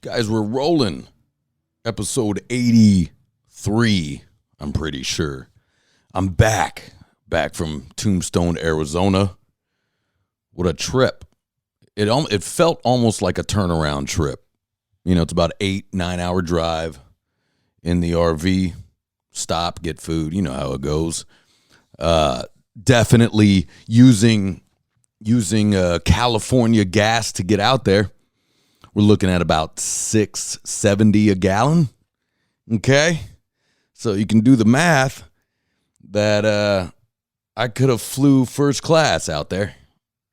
Guys, we're rolling. Episode 83, I'm pretty sure. I'm back from Tombstone, Arizona. What a trip. It felt almost like a turnaround trip. You know, it's about 8-9 hour drive in the RV. Stop, get food. You know how it goes. Definitely using California gas to get out there. We're looking at about $6.70 a gallon. Okay? So you can do the math that I could have flew first class out there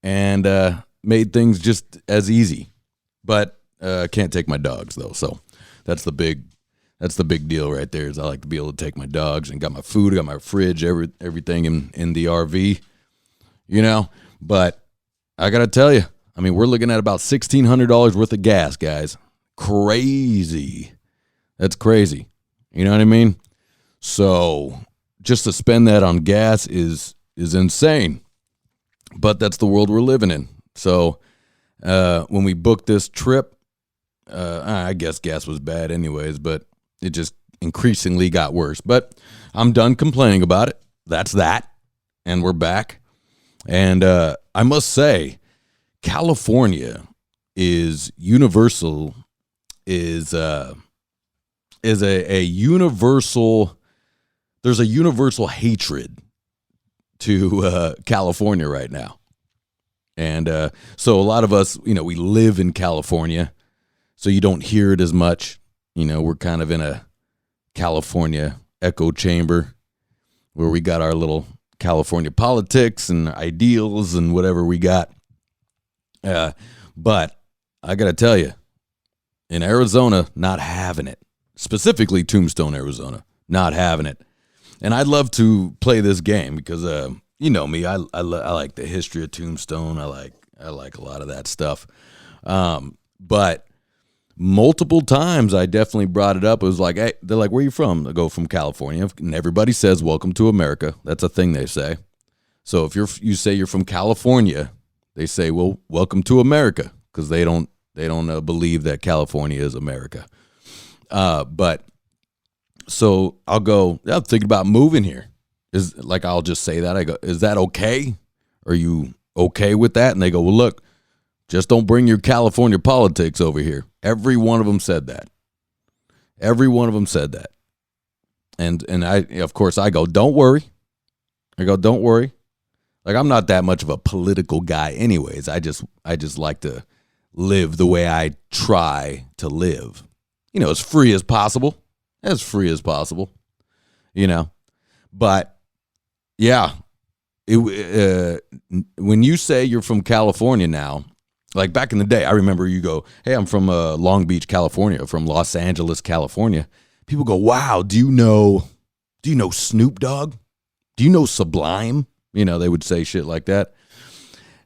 and made things just as easy. But can't take my dogs though. So that's the big deal right there, is I like to be able to take my dogs, and got my food, got my fridge, everything in the RV, you know. But I got to tell you, I mean, we're looking at about $1,600 worth of gas, guys. Crazy. That's crazy. You know what I mean? So just to spend that on gas is insane. But that's the world we're living in. So when we booked this trip, I guess gas was bad anyways, but it just increasingly got worse. But I'm done complaining about it. That's that. And we're back. And I must say, California is universal, is a universal, there's a universal hatred to California right now. And so a lot of us, you know, we live in California, so you don't hear it as much. You know, we're kind of in a California echo chamber where we got our little California politics and ideals and whatever we got. But I got to tell you, in Arizona, not having it. Specifically Tombstone, Arizona, not having it. And I'd love to play this game because, you know me, I like the history of Tombstone. I like a lot of that stuff. But multiple times I definitely brought it up. It was like, hey, they're like, where are you from? I go, from California. And everybody says, welcome to America. That's a thing they say. So if you say you're from California, they say, well, welcome to America, because they don't believe that California is America. But so I'll go, I'm thinking about moving here. I'll just say that. I go, is that okay? Are you okay with that? And they go, well, look, just don't bring your California politics over here. Every one of them said that. Every one of them said that. And I, of course, I go, don't worry. Don't worry. Like, I'm not that much of a political guy anyways. I just like to live the way I try to live. You know, as free as possible. You know. But, yeah. When you say you're from California now, like back in the day, I remember you go, hey, I'm from Long Beach, California, from Los Angeles, California. People go, wow, do you know Snoop Dogg? Do you know Sublime? You know, they would say shit like that.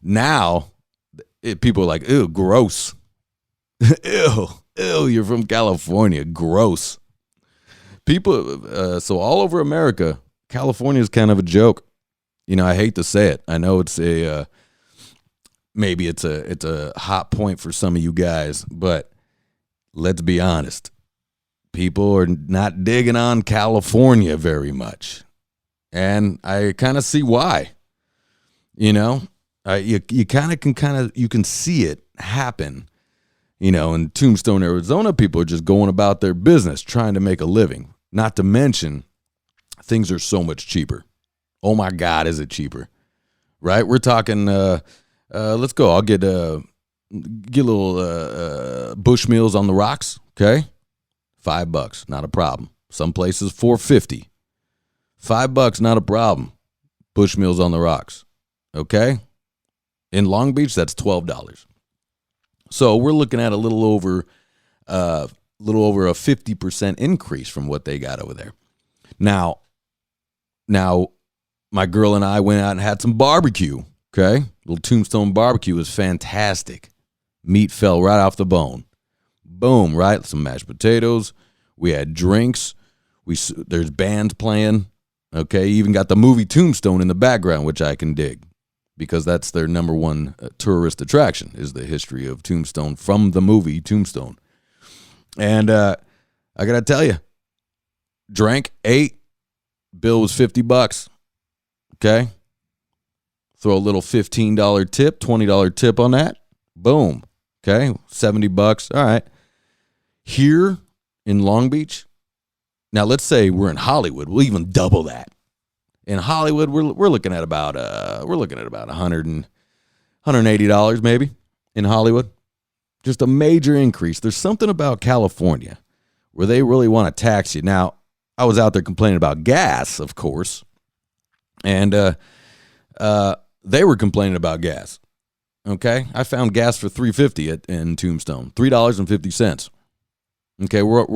Now, people are like, ew, gross. Ew, you're from California. Gross. People, so all over America, California is kind of a joke. You know, I hate to say it. I know it's maybe it's a hot point for some of you guys, but let's be honest. People are not digging on California very much. And I kind of see why. You know, you can see it happen. You know, in Tombstone, Arizona, people are just going about their business, trying to make a living. Not to mention, things are so much cheaper. Oh my God, is it cheaper? Right? We're talking. Let's go. I'll get a little Bushmills on the rocks. Okay, $5, not a problem. Some places $4.50. $5, not a problem. Bushmills on the rocks. Okay? In Long Beach, that's $12. So we're looking at a little over a 50% increase from what they got over there. Now, my girl and I went out and had some barbecue. Okay? Little Tombstone barbecue was fantastic. Meat fell right off the bone. Boom, right? Some mashed potatoes. We had drinks. There's bands playing. Okay, you even got the movie Tombstone in the background, which I can dig, because that's their number one tourist attraction, is the history of Tombstone from the movie Tombstone. And I got to tell you, drank, ate, bill was $50. Okay. Throw a little $15 tip, $20 tip on that. Boom. Okay. $70. All right. Here in Long Beach, now let's say we're in Hollywood. We'll even double that. In Hollywood, we're looking at about $180 maybe in Hollywood. Just a major increase. There's something about California where they really want to tax you. Now, I was out there complaining about gas, of course, and they were complaining about gas. Okay, I found gas for $3.50 in Tombstone, $3.50. Okay, we're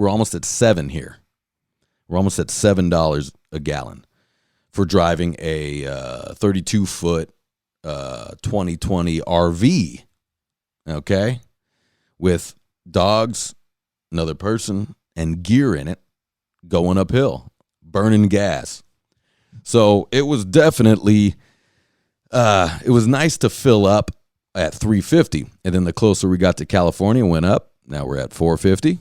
almost at $7 here. We're almost at $7 a gallon for driving a 32-foot 2020 RV. Okay, with dogs, another person, and gear in it, going uphill, burning gas. So it was definitely, it was nice to fill up at $3.50, and then the closer we got to California, went up. Now we're at $4.50.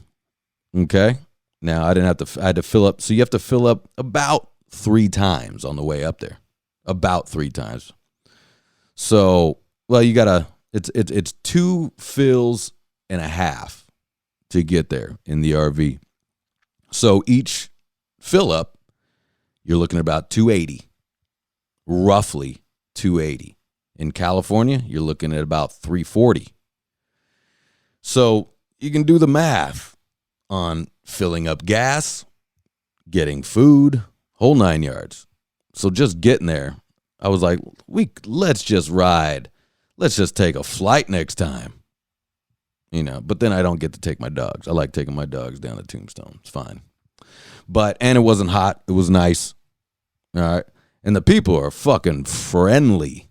Okay. Now I had to fill up. So you have to fill up about 3 times on the way up there, about 3 times. So, well, you gotta, it's 2 fills and a half to get there in the RV. So each fill up, you're looking at about $2.80, roughly $2.80. In California, you're looking at about $3.40. So you can do the math on filling up gas, getting food, whole 9 yards. So just getting there, I was like, let's just ride. Let's just take a flight next time. You know, but then I don't get to take my dogs. I like taking my dogs down to Tombstone. It's fine. And it wasn't hot. It was nice. All right. And the people are fucking friendly.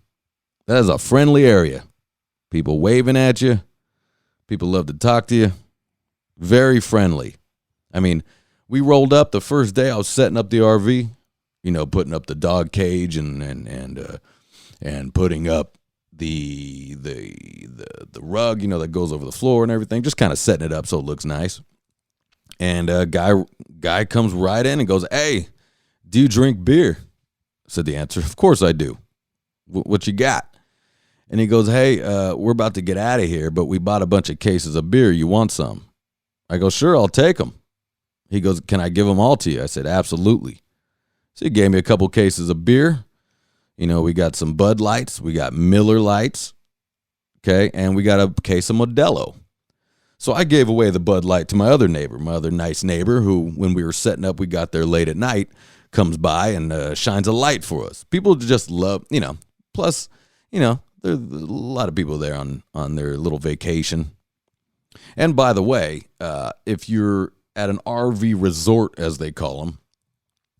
That is a friendly area. People waving at you. People love to talk to you. Very friendly. I mean, we rolled up the first day. I was setting up the RV, you know, putting up the dog cage and putting up the rug, you know, that goes over the floor and everything. Just kind of setting it up so it looks nice. And a guy comes right in and goes, "Hey, do you drink beer?" I said the answer, "Of course I do. What you got?" And he goes, "Hey, we're about to get out of here, but we bought a bunch of cases of beer. You want some?" I go, "Sure, I'll take them." He goes, "Can I give them all to you?" I said, "Absolutely." So he gave me a couple cases of beer. You know, we got some Bud Lights. We got Miller Lights. Okay, and we got a case of Modelo. So I gave away the Bud Light to my other nice neighbor who, when we were setting up, we got there late at night, comes by and shines a light for us. People just love, you know, plus, you know, there's a lot of people there on their little vacation. And by the way, if you're at an RV resort, as they call them,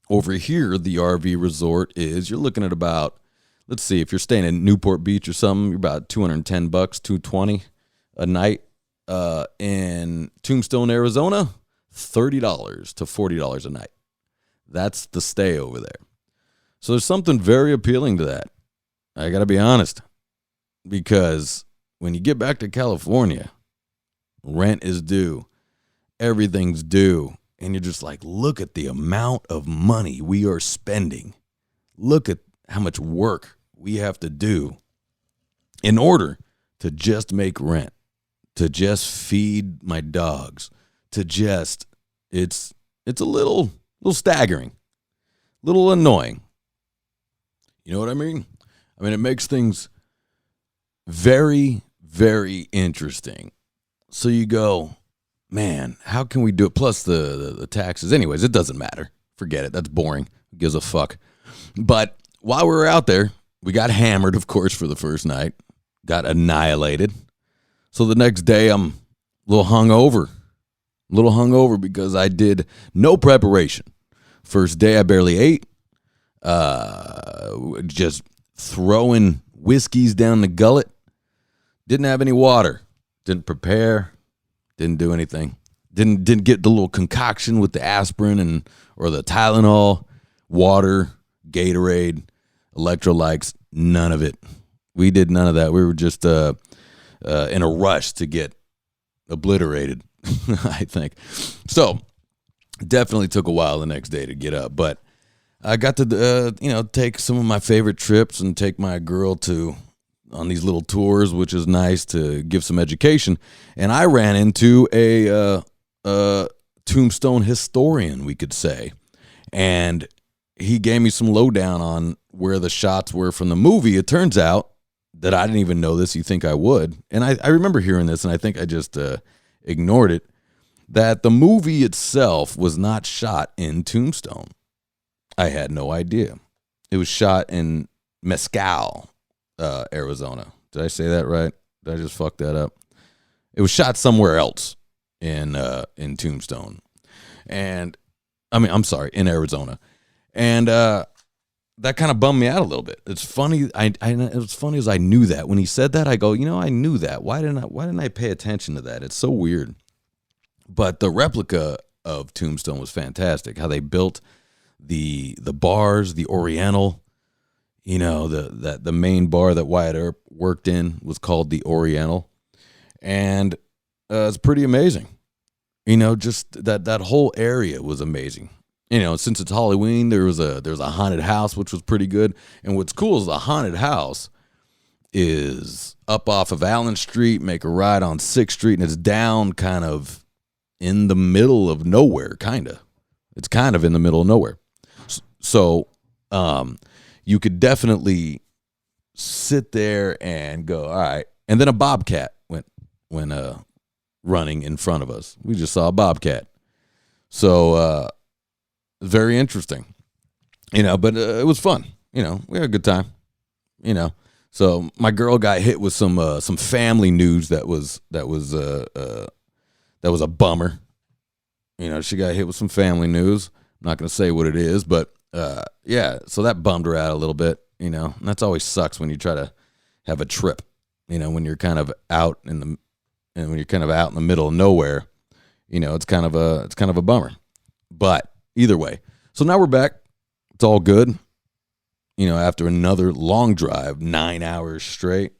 over here, the RV resort you're looking at about, let's see, if you're staying in Newport Beach or something, you're about $210, $220 a night. In Tombstone, Arizona, $30 to $40 a night. That's the stay over there. So there's something very appealing to that. I got to be honest, because when you get back to California, rent is due, everything's due, and you're just like, look at the amount of money we are spending. Look at how much work we have to do in order to just make rent, to just feed my dogs, to just, it's a little staggering, little annoying. You know what I mean? I mean, it makes things very, very interesting. So you go, man, how can we do it? Plus the taxes. Anyways, it doesn't matter. Forget it. That's boring. Who gives a fuck? But while we were out there, we got hammered, of course, for the first night. Got annihilated. So the next day, I'm a little hungover because I did no preparation. First day, I barely ate. Just throwing whiskeys down the gullet. Didn't have any water. Didn't prepare. Didn't do anything. Didn't get the little concoction with the aspirin or the Tylenol, water, Gatorade, electrolytes. None of it. We did none of that. We were just in a rush to get obliterated, I think. So definitely took a while the next day to get up, but I got to, take some of my favorite trips and take my girl on these little tours, which is nice to give some education. And I ran into a Tombstone historian, we could say. And he gave me some lowdown on where the shots were from the movie. It turns out that I didn't even know this. You think I would. And I remember hearing this, and I think I just ignored it, that the movie itself was not shot in Tombstone. I had no idea. It was shot in Mescal, Arizona. Did I say that right? Did I just fuck that up? It was shot somewhere else in Tombstone. And I'm sorry, in Arizona. And that kind of bummed me out a little bit. It's funny. It was funny as I knew that. When he said that, I go, I knew that. Why didn't I pay attention to that? It's so weird. But the replica of Tombstone was fantastic. How they built the bars, the Oriental, the main bar that Wyatt Earp worked in was called the Oriental. And it's pretty amazing. Just that whole area was amazing. Since it's Halloween, there was a haunted house, which was pretty good. And what's cool is the haunted house is up off of Allen Street, make a ride on 6th Street, and it's down kind of in the middle of nowhere, kind of. It's kind of in the middle of nowhere. So you could definitely sit there and go, all right. And then a bobcat went running in front of us. We just saw a bobcat. So very interesting, but it was fun. We had a good time, So my girl got hit with some family news that was a bummer. She got hit with some family news. I'm not going to say what it is, but so that bummed her out a little bit, and that's always sucks when you try to have a trip, when you're kind of out in the middle of nowhere, it's kind of a bummer. But either way, so now we're back. It's all good. After another long drive, 9 hours straight,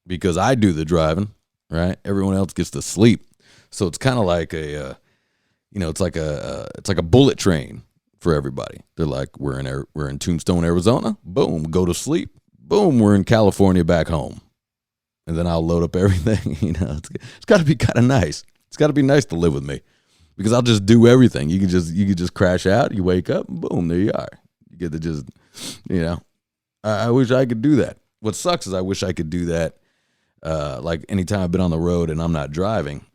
because I do the driving, right? Everyone else gets to sleep. So it's kind of like it's like a bullet train for everybody. They're like, we're in Tombstone, Arizona. Boom, go to sleep. Boom, we're in California, back home. And then I'll load up everything. It's got to be kind of nice. It's got to be nice to live with me, because I'll just do everything. You can just crash out. You wake up, and boom, there you are. You get to just, I wish I could do that. What sucks is I wish I could do that. Like anytime I've been on the road and I'm not driving,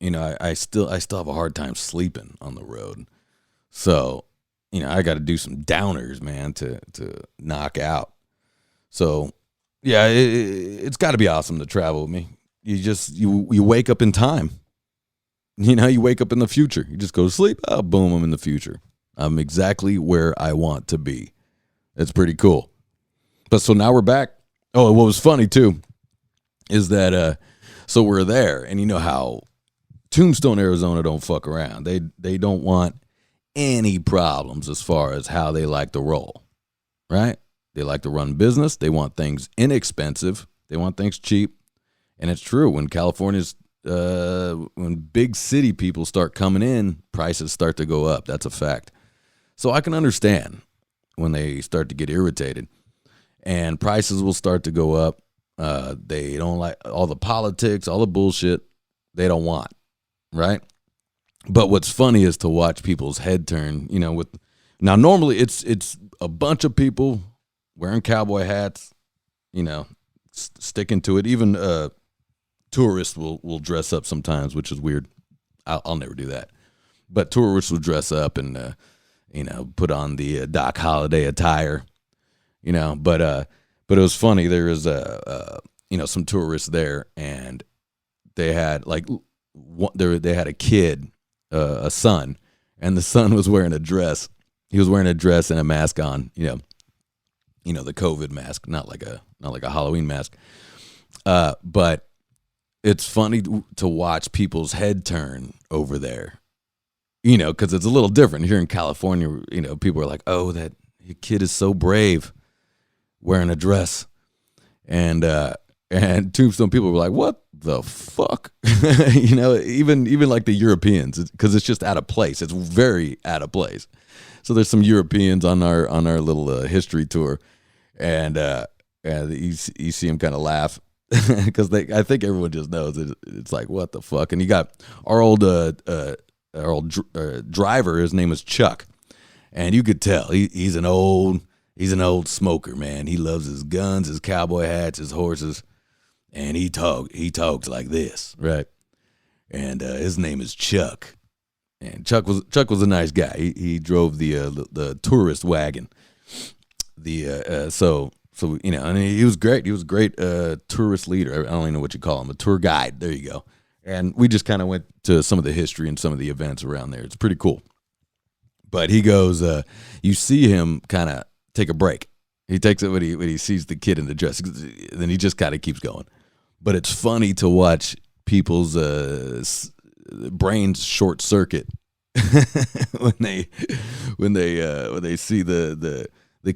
I still have a hard time sleeping on the road. So, I got to do some downers, man, to knock out. So, yeah, it's got to be awesome to travel with me. You wake up in time. You wake up in the future. You just go to sleep. Oh, boom, I'm in the future. I'm exactly where I want to be. It's pretty cool. But so now we're back. Oh, what was funny too is that so we're there, and you know how Tombstone, Arizona don't fuck around. They don't want any problems as far as how they like to roll, right? They like to run business. They want things inexpensive. They want things cheap. And it's true. When California's, when big city people start coming in, prices start to go up. That's a fact. So I can understand when they start to get irritated. And prices will start to go up. They don't like all the politics, all the bullshit they don't want, right? But what's funny is to watch people's head turn, now normally it's a bunch of people wearing cowboy hats, sticking to it. Even tourists will dress up sometimes, which is weird. I'll never do that. But tourists will dress up and, put on the Doc Holliday attire, but it was funny. There was, some tourists there, and they had they had a kid, a son, and the son was wearing a dress. He was wearing a dress and a mask on, the COVID mask, not like a Halloween mask. But it's funny to watch people's head turn over there, because it's a little different here in California. People are like, "Oh, that kid is so brave, wearing a dress," and And Tombstone people were like, "What the fuck?" Even like the Europeans, because it's just out of place. It's very out of place. So there's some Europeans on our little history tour, and you see them kind of laugh because I think everyone just knows it's like, what the fuck. And you got our old driver. His name is Chuck, and you could tell he's an old smoker, man. He loves his guns, his cowboy hats, his horses. And he talks like this, right? And his name is Chuck. And Chuck was a nice guy. He drove the tourist wagon. So and he was great. He was a great tourist leader. I don't even know what you call him, a tour guide. There you go. And we just kind of went to some of the history and some of the events around there. It's pretty cool. But he goes, you see him kind of take a break. He takes it when he sees the kid in the dress. Then he just kind of keeps going. But it's funny to watch people's brains short circuit when they see the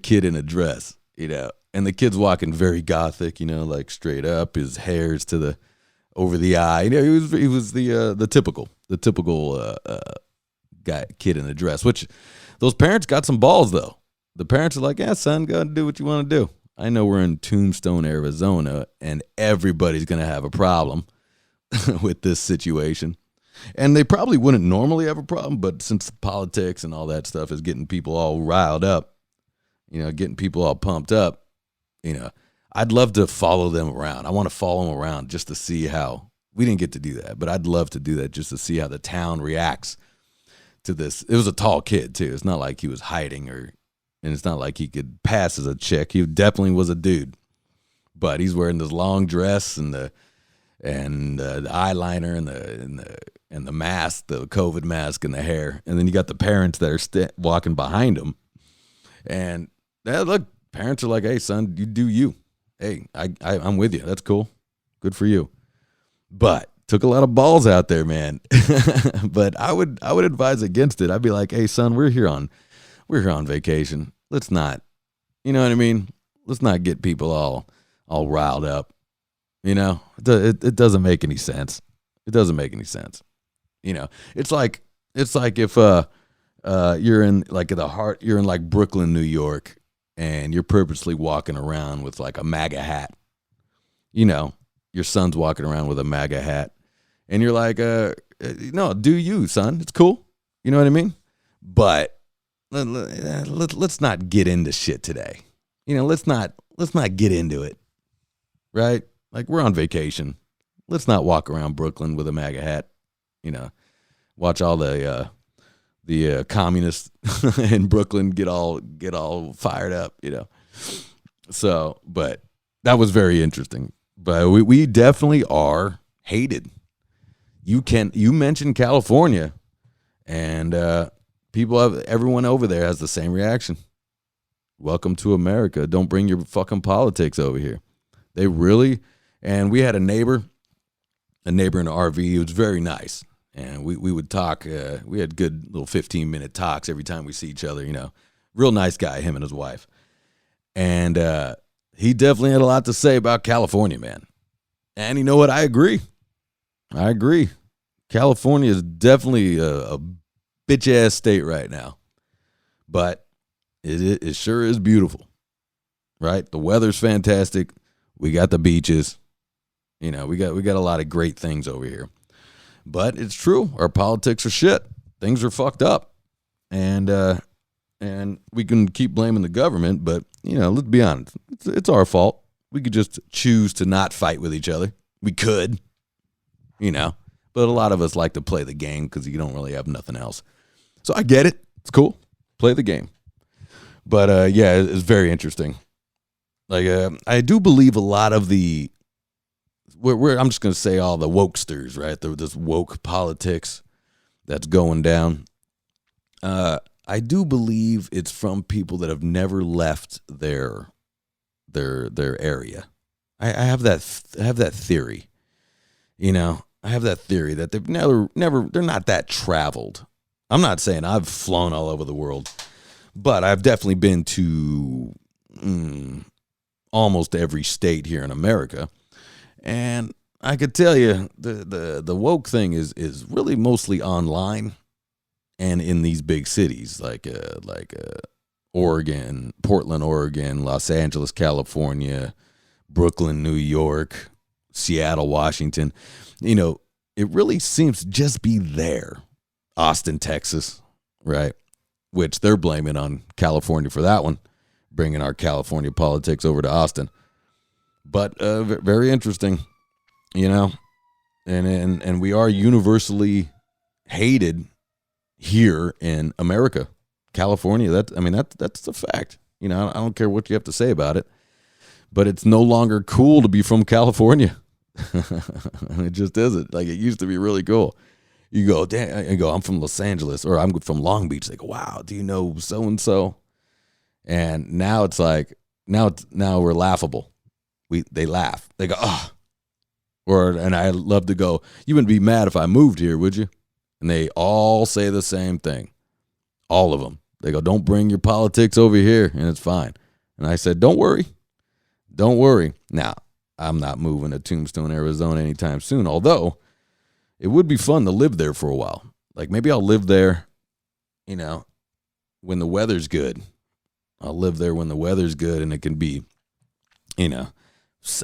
kid in a dress, and the kid's walking very gothic, like straight up. His hair's to over the eye. He was the typical kid in a dress. Which those parents got some balls though. The parents are like, "Yeah, son, go and do what you want to do." I know we're in Tombstone, Arizona, and everybody's going to have a problem with this situation. And they probably wouldn't normally have a problem, but since politics and all that stuff is getting people all riled up, getting people all pumped up, I'd love to follow them around. I want to follow them around just to see how, we didn't get to do that, but I'd love to do that just to see how the town reacts to this. It was a tall kid, too. It's not like he was hiding and it's not like he could pass as a chick. He definitely was a dude, but he's wearing this long dress and the eyeliner and the mask, the COVID mask, and the hair. And then you got the parents that are walking behind him. And look, parents are like, "Hey, son, you do you. Hey, I'm with you. That's cool. Good for you." But took a lot of balls out there, man. But I would advise against it. I'd be like, "Hey, son, we're here on vacation. Let's not, you know what I mean? Let's not get people all riled up. It doesn't make any sense. It doesn't make any sense. It's like if you're in you're in like Brooklyn, New York, and you're purposely walking around with like a MAGA hat. Your son's walking around with a MAGA hat, and you're like, no, do you, son? It's cool. You know what I mean? But let's not get into shit today. Let's not get into it, right? Like, we're on vacation. Let's not walk around Brooklyn with a MAGA hat. Watch all the communists in Brooklyn get all fired up. So, but that was very interesting. But we definitely are hated. You mentioned California, and everyone over there has the same reaction. Welcome to America. Don't bring your fucking politics over here. They really, and we had a neighbor in an RV. He was very nice. And we would talk. We had good little 15-minute talks every time we see each other, Real nice guy, him and his wife. And he definitely had a lot to say about California, man. And you know what? I agree. California is definitely a bitch-ass state right now. But it sure is beautiful, right? The weather's fantastic. We got the beaches. We got a lot of great things over here. But it's true. Our politics are shit. Things are fucked up. And we can keep blaming the government, but, let's be honest. It's our fault. We could just choose to not fight with each other. We could, But a lot of us like to play the game because you don't really have nothing else. So I get it. It's cool. Play the game. But, yeah, it's very interesting. Like, I do believe a lot of the... I'm just going to say all the wokesters, right? This woke politics that's going down. I do believe it's from people that have never left their area. I have that theory. I have that theory that they've they're not that traveled. I'm not saying I've flown all over the world, but I've definitely been to almost every state here in America. And I could tell you the woke thing is really mostly online and in these big cities like Oregon, Portland, Oregon, Los Angeles, California, Brooklyn, New York, Seattle, Washington. You know, it really seems to just be there. Austin, Texas, right? Which they're blaming on California for that one, bringing our California politics over to Austin. But very interesting, you know, and we are universally hated here in America, California. That's a fact. You know, I don't care what you have to say about it, but it's no longer cool to be from California. It just isn't. Like, it used to be really cool. You go, damn, I go, I'm from Los Angeles, or I'm from Long Beach. They go, wow, do you know so and so? And now it's like, now we're laughable. They laugh. They go, oh. And I love to go, you wouldn't be mad if I moved here, would you? And they all say the same thing. All of them. They go, don't bring your politics over here, and it's fine. And I said, don't worry. Don't worry. Now, I'm not moving to Tombstone, Arizona anytime soon, although it would be fun to live there for a while. Like, maybe I'll live there, you know, when the weather's good. I'll live there when the weather's good, and it can be, you know,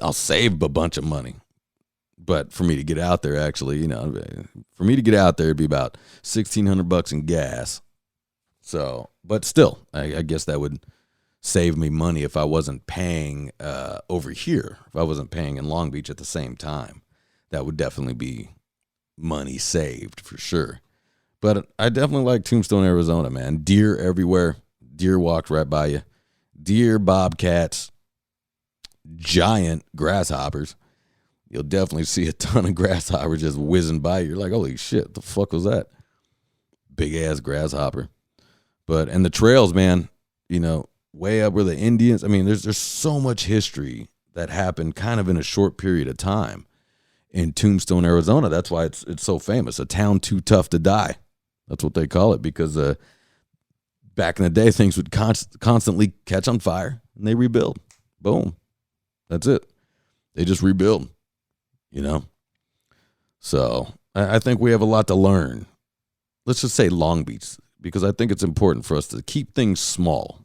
I'll save a bunch of money. But for me to get out there, actually, you know, for me to get out there, it'd be about $1,600 in gas. So, but still, I guess that would save me money if I wasn't paying over here. If I wasn't paying in Long Beach at the same time, that would definitely be money saved for sure. But I definitely like Tombstone, Arizona, man. Deer everywhere. Deer walked right by you. Deer, bobcats, giant grasshoppers. You'll definitely see a ton of grasshoppers just whizzing by you. You're like, holy shit, the fuck was that? Big ass grasshopper. And the trails, man, you know, way up where the Indians, I mean, there's so much history that happened kind of in a short period of time in Tombstone, Arizona. That's why it's so famous. A town too tough to die. That's what they call it, because back in the day, things would constantly catch on fire and they rebuild. Boom. That's it. They just rebuild, you know? So I think we have a lot to learn. Let's just say Long Beach, because I think it's important for us to keep things small,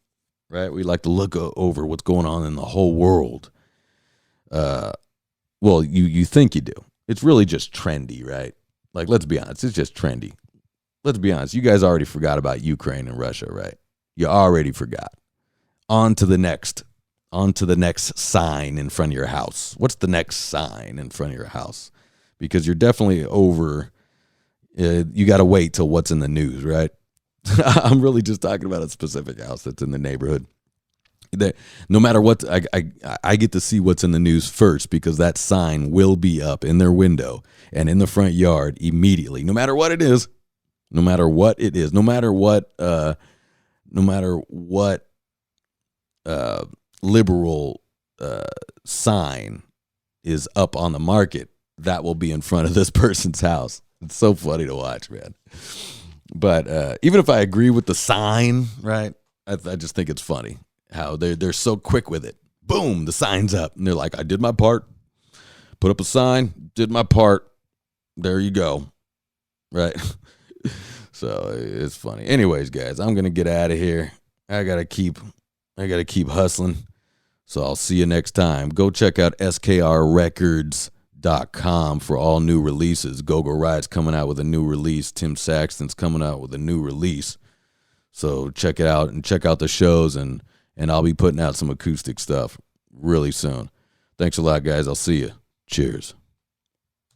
right? We like to look over what's going on in the whole world. Well, you think you do. It's really just trendy, right? Like, let's be honest. It's just trendy. Let's be honest. You guys already forgot about Ukraine and Russia, right? You already forgot. On to the next sign in front of your house. What's the next sign in front of your house? Because you're definitely over. You got to wait till what's in the news, right? I'm really just talking about a specific house that's in the neighborhood. That no matter what, I get to see what's in the news first, because that sign will be up in their window and in the front yard immediately. No matter what it is, no matter what liberal sign is up on the market, that will be in front of this person's house. It's so funny to watch, man. But even if I agree with the sign, right, I just think it's funny how they're so quick with it. Boom, the sign's up. And they're like, I did my part. Put up a sign, did my part. There you go. Right? So it's funny. Anyways, guys, I'm going to get out of here. I got to keep hustling. So I'll see you next time. Go check out skrrecords.com for all new releases. Go-Go Ride's coming out with a new release. Tim Saxton's coming out with a new release. So check it out and check out the shows, and I'll be putting out some acoustic stuff really soon. Thanks a lot, guys. I'll see you. Cheers.